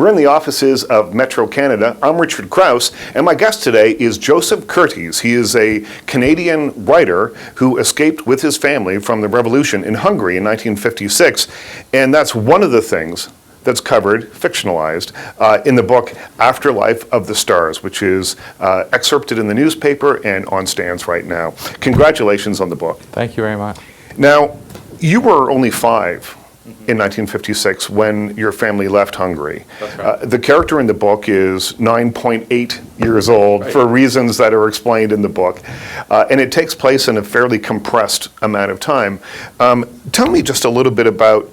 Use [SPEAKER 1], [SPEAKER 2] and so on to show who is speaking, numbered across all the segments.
[SPEAKER 1] We're in the offices of Metro Canada. I'm Richard Crouse, and my guest today is Joseph Kertes. He is a Canadian writer who escaped with his family from the revolution in Hungary in 1956, and that's one of the things that's covered, fictionalized, in the book Afterlife of the Stars, which is excerpted in the newspaper and on stands right now. Congratulations on the book.
[SPEAKER 2] Thank you very much.
[SPEAKER 1] Now, you were only 5 in 1956 when your family left Hungary.
[SPEAKER 2] That's right.
[SPEAKER 1] The character in the book is 9.8 years old,
[SPEAKER 2] Right.
[SPEAKER 1] for reasons that are explained in the book. And it takes place in a fairly compressed amount of time. Tell me just a little bit about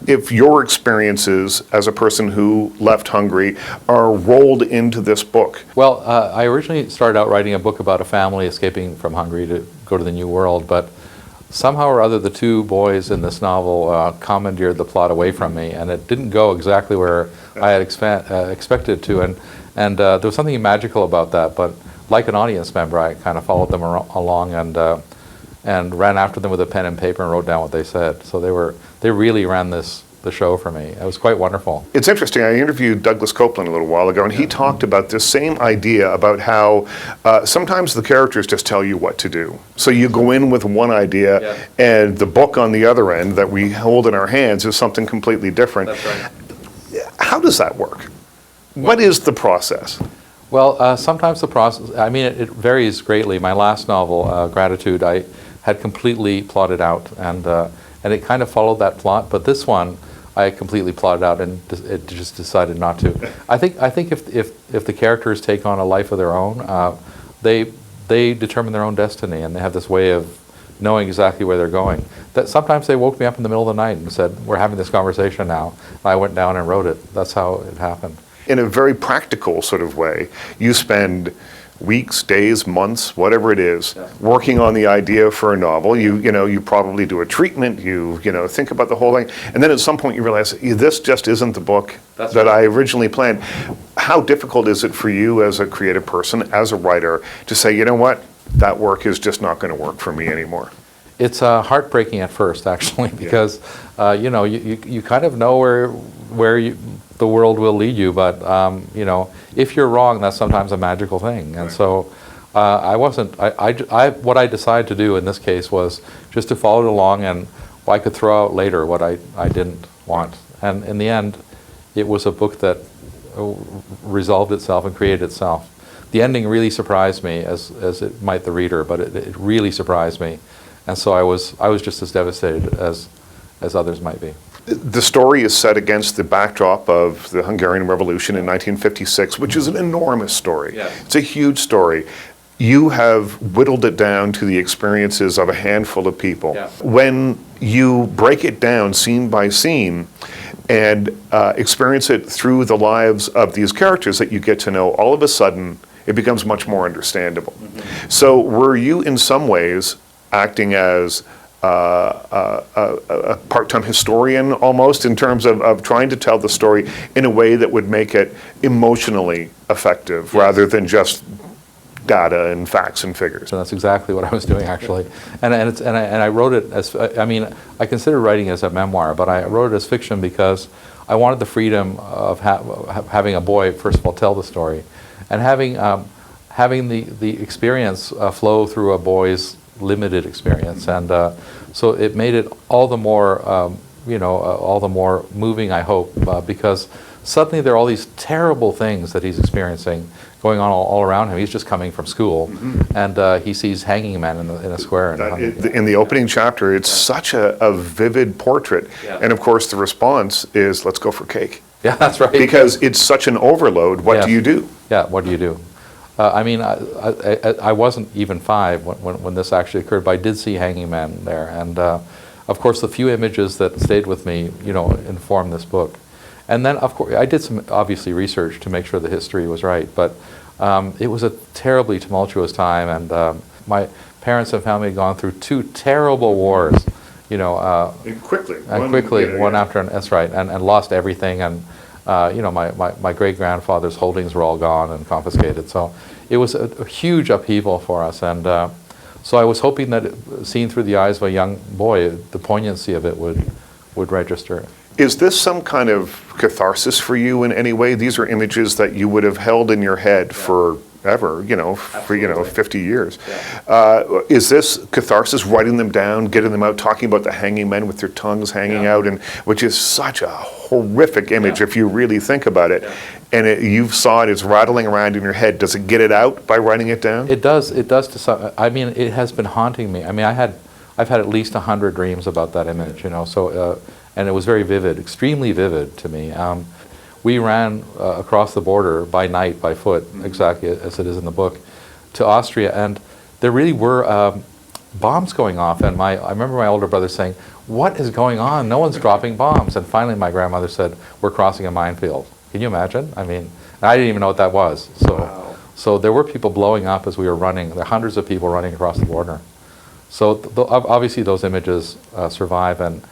[SPEAKER 1] if your experiences as a person who left Hungary are rolled into this book.
[SPEAKER 2] Well, I originally started out writing a book about a family escaping from Hungary to go to the New World, but somehow or other the two boys in this novel commandeered the plot away from me, and it didn't go exactly where I had expected it to, and there was something magical about that, but like an audience member, I kind of followed them along and ran after them with a pen and paper and wrote down what they said. So they really ran the show for me. It was quite wonderful.
[SPEAKER 1] It's interesting. I interviewed Douglas Copeland a little while ago, and he talked about this same idea about how sometimes the characters just tell you what to do. So you go in with one idea, and the book on the other end that we hold in our hands is something completely different.
[SPEAKER 2] That's right.
[SPEAKER 1] How does that work? What is the process?
[SPEAKER 2] Well, sometimes the process, I mean, it varies greatly. My last novel, Gratitude, I had completely plotted out, and it kind of followed that plot, but this one, I completely plotted out and it just decided not to. I think if the characters take on a life of their own, they determine their own destiny, and they have this way of knowing exactly where they're going. That sometimes they woke me up in the middle of the night and said, "We're having this conversation now." I went down and wrote it. That's how it happened.
[SPEAKER 1] In a very practical sort of way, you spend weeks, days, months, whatever it is, working on the idea for a novel. You probably do a treatment, you think about the whole thing, and then at some point you realize this just isn't the book that I originally planned. How difficult is it for you as a creative person, as a writer, to say, you know what, that work is just not going to work for me anymore?
[SPEAKER 2] It's heartbreaking at first, actually, because you kind of know where the world will lead you, but if you're wrong, that's sometimes a magical thing. And so what I decided to do in this case was just to follow it along, and I could throw out later what I didn't want. And in the end, it was a book that resolved itself and created itself. The ending really surprised me, as it might the reader, but it really surprised me. And so I was just as devastated as others might be.
[SPEAKER 1] The story is set against the backdrop of the Hungarian Revolution in 1956, which is an enormous story.
[SPEAKER 2] Yes.
[SPEAKER 1] It's a huge story. You have whittled it down to the experiences of a handful of people.
[SPEAKER 2] Yeah.
[SPEAKER 1] When you break it down scene by scene and experience it through the lives of these characters that you get to know, all of a sudden it becomes much more understandable. Mm-hmm. So were you in some ways acting as a part-time historian almost, in terms of trying to tell the story in a way that would make it emotionally effective rather than just data and facts and figures?
[SPEAKER 2] So that's exactly what I was doing, actually. And I wrote it as, I consider writing as a memoir, but I wrote it as fiction because I wanted the freedom of having a boy, first of all, tell the story, and having the experience flow through a boy's limited experience, and so it made it all the more, all the more moving, I hope, because suddenly there are all these terrible things that he's experiencing going on all around him. He's just coming from school, and he sees hanging men in a square.
[SPEAKER 1] In the opening chapter, it's such a vivid portrait, and of course the response is, "Let's go for cake."
[SPEAKER 2] Yeah, that's right.
[SPEAKER 1] Because it's such an overload. What do you do?
[SPEAKER 2] Yeah, what do you do? I wasn't even 5 when this actually occurred, but I did see hanging men there, and of course the few images that stayed with me, informed this book. And then, of course, I did some obviously research to make sure the history was right, but it was a terribly tumultuous time, and my parents and family had gone through 2 terrible wars,
[SPEAKER 1] And quickly,
[SPEAKER 2] one after another. That's right, and lost everything, and my great-grandfather's holdings were all gone and confiscated. So it was a huge upheaval for us, and so I was hoping that, seen through the eyes of a young boy, the poignancy of it would register.
[SPEAKER 1] Is this some kind of catharsis for you in any way? These are images that you would have held in your head forever, for 50 years.
[SPEAKER 3] Yeah.
[SPEAKER 1] Is this catharsis, writing them down, getting them out, talking about the hanging men with their tongues hanging out, and which is such a horrific image if you really think about it. And you saw it, it's rattling around in your head. Does it get it out by writing it down?
[SPEAKER 2] It does. It does to some. I mean, it has been haunting me. I mean, I've had at least 100 dreams about that image. So and it was very vivid, extremely vivid to me. We ran across the border by night, by foot, exactly as it is in the book, to Austria, and there really were bombs going off. And I remember my older brother saying, "What is going on? No one's dropping bombs." And finally, my grandmother said, "We're crossing a minefield." Can you imagine? I mean, I didn't even know what that was. So there were people blowing up as we were running. There are hundreds of people running across the border. So obviously those images survive, and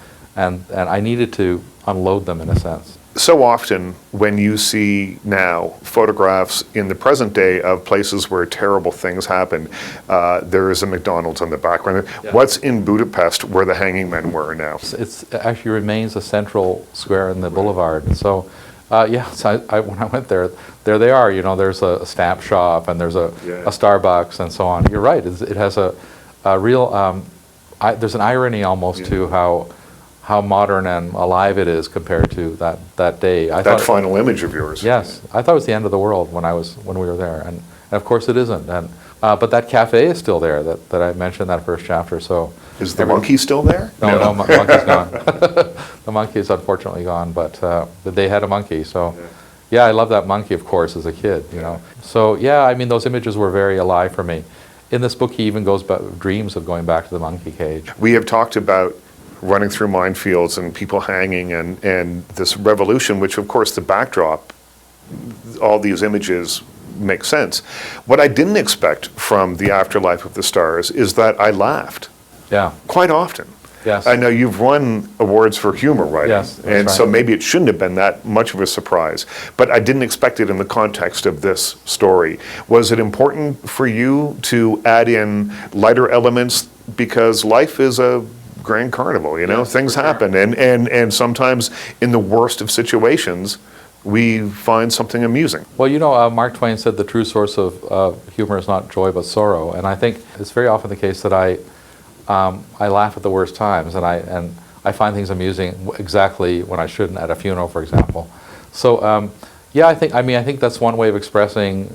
[SPEAKER 2] I needed to unload them in a sense.
[SPEAKER 1] So often when you see now photographs in the present day of places where terrible things happened, there is a McDonald's in the background.
[SPEAKER 2] Yeah.
[SPEAKER 1] What's in Budapest where the hanging men were now?
[SPEAKER 2] It actually remains a central square in the boulevard. And so, so when I went there, there they are. There's a stamp shop and there's a Starbucks and so on. You're right. It has a real. There's an irony almost to how modern and alive it is compared to that day.
[SPEAKER 1] That final image of yours.
[SPEAKER 2] Yes, I thought it was the end of the world when we were there, and of course it isn't. And but that cafe is still there that I mentioned in that first chapter. So
[SPEAKER 1] is the monkey still there?
[SPEAKER 2] No, monkey's gone. The monkey is unfortunately gone, but they had a monkey. So yeah, I love that monkey, of course, as a kid. So yeah, I mean those images were very alive for me. In this book, he even dreams of going back to the monkey cage.
[SPEAKER 1] We have talked about running through minefields and people hanging and this revolution, which of course the backdrop, all these images make sense. What I didn't expect from the Afterlife of the Stars is that I laughed.
[SPEAKER 2] Yeah.
[SPEAKER 1] Quite often.
[SPEAKER 2] Yes.
[SPEAKER 1] I know you've won awards for humor writing,
[SPEAKER 2] yes,
[SPEAKER 1] and
[SPEAKER 2] right.
[SPEAKER 1] So maybe it shouldn't have been that much of a surprise, but I didn't expect it in the context of this story. Was it important for you to add in lighter elements, because life is a grand carnival, things happen, and sometimes in the worst of situations we find something amusing.
[SPEAKER 2] Well, Mark Twain said the true source of humor is not joy but sorrow, and I think it's very often the case that I laugh at the worst times, and I find things amusing exactly when I shouldn't, at a funeral, for example. So I think that's one way of expressing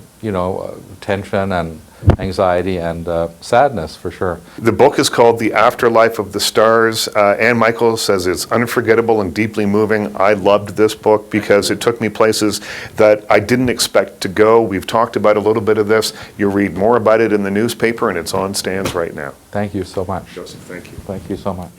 [SPEAKER 2] tension and anxiety and sadness, for sure.
[SPEAKER 1] The book is called The Afterlife of the Stars. Anne Michael says it's unforgettable and deeply moving. I loved this book because it took me places that I didn't expect to go. We've talked about a little bit of this. You'll read more about it in the newspaper, and it's on stands right now.
[SPEAKER 2] Thank you so much.
[SPEAKER 1] Joseph, thank you.
[SPEAKER 2] Thank you so much.